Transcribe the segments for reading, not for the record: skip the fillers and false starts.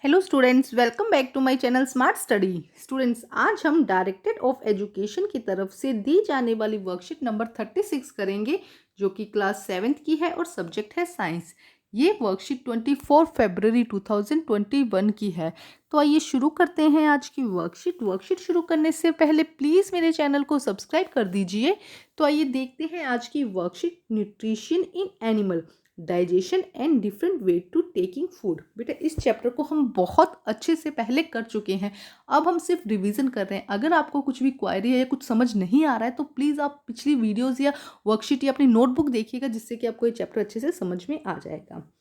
Hello students, welcome back to my channel smart study. Students, आज हम directorate of education की तरफ से दी जाने वाली वर्कशीट नंबर 36 करेंगे, जो कि क्लास 7th की है और सब्जेक्ट है साइंस। ये वर्कशीट 24 फरवरी 2021 की है। तो आइए शुरू करते हैं आज की वर्कशीट शुरू करने से पहले प्लीज़ मेरे चैनल को सब्सक्राइब कर दीजिए। तो आइए देखते हैं आज की worksheet, nutrition in animal, digestion and different way to taking food. बेटा, इस चैप्टर को हम बहुत अच्छे से पहले कर चुके हैं, अब हम सिर्फ रिवीजन कर रहे हैं। अगर आपको कुछ भी क्वायरी है या कुछ समझ नहीं आ रहा है तो प्लीज़ आप पिछली वीडियोज़ या वर्कशीट या अपनी नोटबुक देखिएगा, जिससे कि आपको ये चैप्टर अच्छे से समझ में आ जाएगा।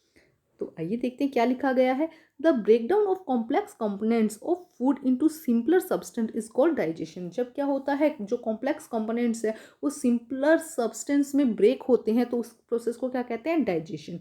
तो आइए देखते हैं क्या लिखा गया है। The breakdown of complex components of food into simpler substance is called digestion. जब क्या होता है, जो कॉम्प्लेक्स कंपोनेंट्स है वो सिंपलर सब्सटेंस में ब्रेक होते हैं, तो उस प्रोसेस को क्या कहते हैं, digestion.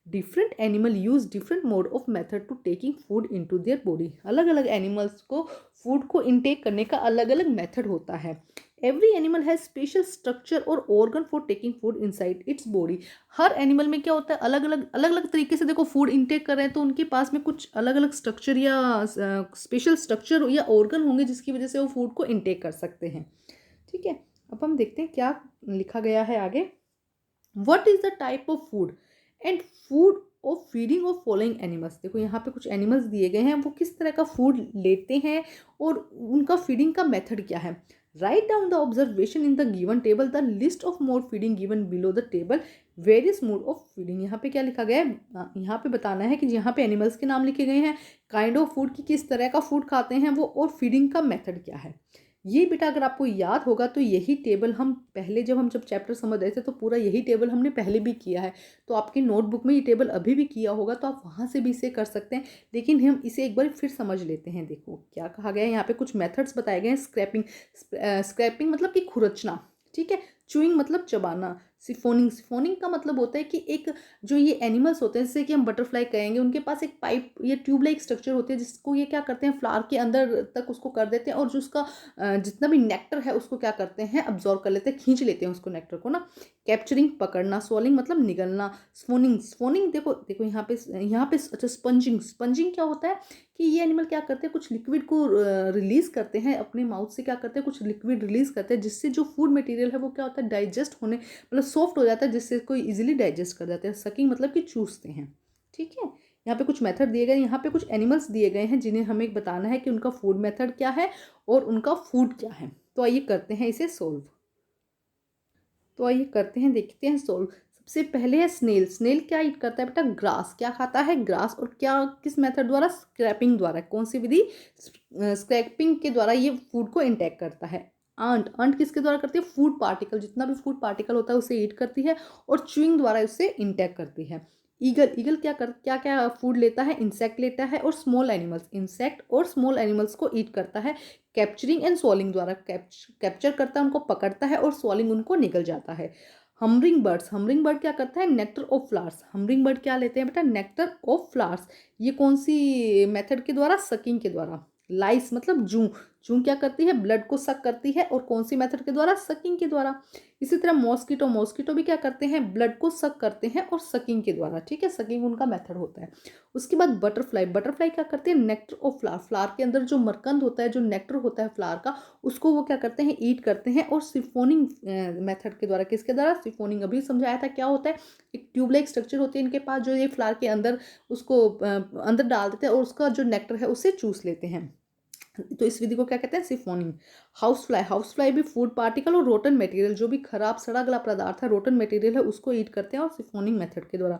Different animal use different mode of method to taking food into their body. अलग अलग एनिमल्स को फूड को इनटेक करने का अलग अलग मेथड होता है। Every animal has special structure और organ for taking food inside its body. हर एनिमल में क्या होता है, अलग अलग तरीके से देखो फूड इनटेक कर रहे हैं, तो उनके पास में कुछ अलग अलग स्ट्रक्चर या स्पेशल स्ट्रक्चर या ऑर्गन होंगे, जिसकी वजह से वो फूड को इनटेक कर सकते हैं। ठीक है, अब हम देखते हैं क्या लिखा गया है आगे। What is the type of food and food of feeding of following animals. देखो यहाँ पे कुछ एनिमल्स दिए गए हैं, वो किस तरह का फूड लेते हैं और उनका फीडिंग का मेथड क्या है। Write down the observation in the given table, the list of mode feeding given below the table, various mode of feeding. यहाँ पे क्या लिखा गया है, यहाँ पे बताना है कि यहाँ पे एनिमल्स के नाम लिखे गए हैं, काइंड ऑफ फूड की किस तरह का फूड खाते हैं वो, और फीडिंग का मेथड क्या है। ये बेटा अगर आपको याद होगा तो यही टेबल हम पहले जब चैप्टर समझ रहे थे तो पूरा यही टेबल हमने पहले भी किया है। तो आपकी नोटबुक में ये टेबल अभी भी किया होगा, तो आप वहाँ से भी इसे कर सकते हैं, लेकिन हम इसे एक बार फिर समझ लेते हैं। देखो क्या कहा गया है, यहाँ पे कुछ मेथड्स बताए गए हैं। स्क्रैपिंग मतलब कि खुरचना, ठीक है। चूइंग मतलब चबाना। सिफोनिंग का मतलब होता है कि एक जो ये एनिमल्स होते हैं, जैसे कि हम बटरफ्लाई कहेंगे, उनके पास एक पाइप या ट्यूब लाइक स्ट्रक्चर होती है, जिसको ये क्या करते हैं, फ्लावर के अंदर तक उसको कर देते हैं, और जो उसका जितना भी नेक्टर है उसको क्या करते हैं, अब्जॉर्व कर लेते हैं, खींच लेते हैं उसको, नेक्टर को ना। कैप्चरिंग पकड़ना, स्वॉलिंग मतलब निगलना। स्फोनिंग देखो यहाँ पे अच्छा, स्पंजिंग क्या होता है कि ये एनिमल क्या करते हैं, कुछ लिक्विड को रिलीज करते हैं अपने माउथ से, क्या करते हैं, कुछ लिक्विड रिलीज करते हैं, जिससे जो फूड मटेरियल है वो क्या होता है, डाइजेस्ट होने मतलब सॉफ्ट हो जाता है, जिससे कोई इजीली डाइजेस्ट कर जाते हैं। सकिंग मतलब कि चूसते हैं। ठीक है, यहाँ पे कुछ मेथड दिए गए, यहाँ पे कुछ एनिमल्स दिए गए हैं जिन्हें हमें बताना है कि उनका फूड मेथड क्या है और उनका फूड क्या है। तो आइए करते हैं इसे सोल्व। देखते हैं सोल्व। सबसे पहले है स्नेल। स्नेल क्या ईट करता है बेटा, ग्रास। क्या खाता है, ग्रास। और क्या, किस मेथड द्वारा, स्क्रैपिंग द्वारा। कौन सी विधि, स्क्रैपिंग के द्वारा ये फूड को इंटेक करता है। अंट किसके द्वारा करती है, फूड पार्टिकल, जितना भी फूड पार्टिकल होता है उसे ईट करती है, और च्यूइंग द्वारा उसे इंटेक करती है। ईगल क्या क्या फूड लेता है, इंसेक्ट लेता है और स्मॉल एनिमल्स, इंसेक्ट और स्मॉल एनिमल्स को ईट करता है। कैप्चरिंग एंड स्वॉलिंग द्वारा कैप्चर करता है, उनको पकड़ता है, और स्वॉलिंग उनको निकल जाता है। हमरिंग बर्ड क्या करता है, nectar of flowers. Hammering bird क्या लेते हैं बेटा, नेक्टर ऑफ फ्लावर्स। ये कौन सी मेथड के द्वारा, सकिंग के द्वारा। लाइस मतलब जू। जू क्या करती है, ब्लड को सक करती है, और कौन सी मेथड के द्वारा, सकिंग के द्वारा। इसी तरह मॉस्किटो भी क्या करते हैं, ब्लड को सक करते हैं, और सकिंग के द्वारा। ठीक है, सकिंग उनका मेथड होता है। उसके बाद बटरफ्लाई क्या करते हैं, नेक्टर ऑफ फ्लावर। फ्लावर के अंदर जो मरकंद होता है, जो नेक्टर होता है फ्लावर का, उसको वो क्या करते हैं, ईट करते हैं। और सिफोनिंग मेथड के द्वारा, किसके द्वारा, सिफोनिंग। अभी समझाया था क्या होता है, एक ट्यूब लाइक स्ट्रक्चर होती है इनके पास, जो ये फ्लावर के अंदर उसको अंदर डाल देते हैं, और उसका जो नेक्टर है उसे चूस लेते हैं। तो इस विधि को क्या कहते हैं, सिफोनिंग। हाउस फ्लाई भी फूड पार्टिकल और रोटन मटेरियल, जो भी खराब सड़ा गला पदार्थ है, रोटन मटेरियल है, उसको ईट करते हैं, और सिफोनिंग मेथड के द्वारा।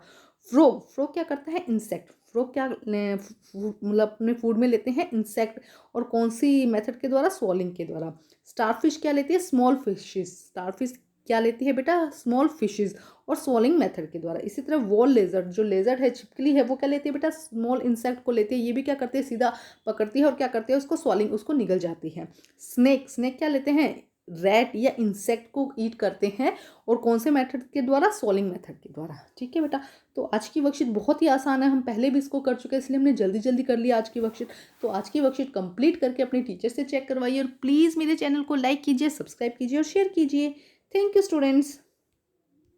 फ्रॉग क्या करता है, इंसेक्ट। फ्रॉग क्या मतलब अपने फूड में लेते हैं, इंसेक्ट। और कौन सी मेथड के द्वारा, स्वॉलिंग के द्वारा। स्टारफिश क्या लेती है, स्मॉल फिशेस। स्टारफिश क्या लेती है बेटा, स्मॉल फिशेज, और स्वॉलिंग मेथड के द्वारा। इसी तरह वॉल लेजर्ड, जो लेजर्ड है, छिपकली है, वो क्या लेती है बेटा, स्मॉल इंसेक्ट को लेती है। ये भी क्या करती है, सीधा पकड़ती है, और क्या करती है, उसको स्वॉलिंग, उसको निगल जाती है। स्नेक क्या लेते हैं, रैट या इंसेक्ट को ईट करते हैं, और कौन से मेथड के द्वारा, स्वॉलिंग मेथड के द्वारा। ठीक है बेटा, तो आज की वर्कशीट बहुत ही आसान है, हम पहले भी इसको कर चुके हैं, इसलिए हमने जल्दी जल्दी कर लिया आज की वर्कशीट। तो आज की वर्कशीट कंप्लीट करके अपने टीचर से चेक करवाइए, और प्लीज़ मेरे चैनल को लाइक कीजिए, सब्सक्राइब कीजिए और शेयर कीजिए। Thank you, students.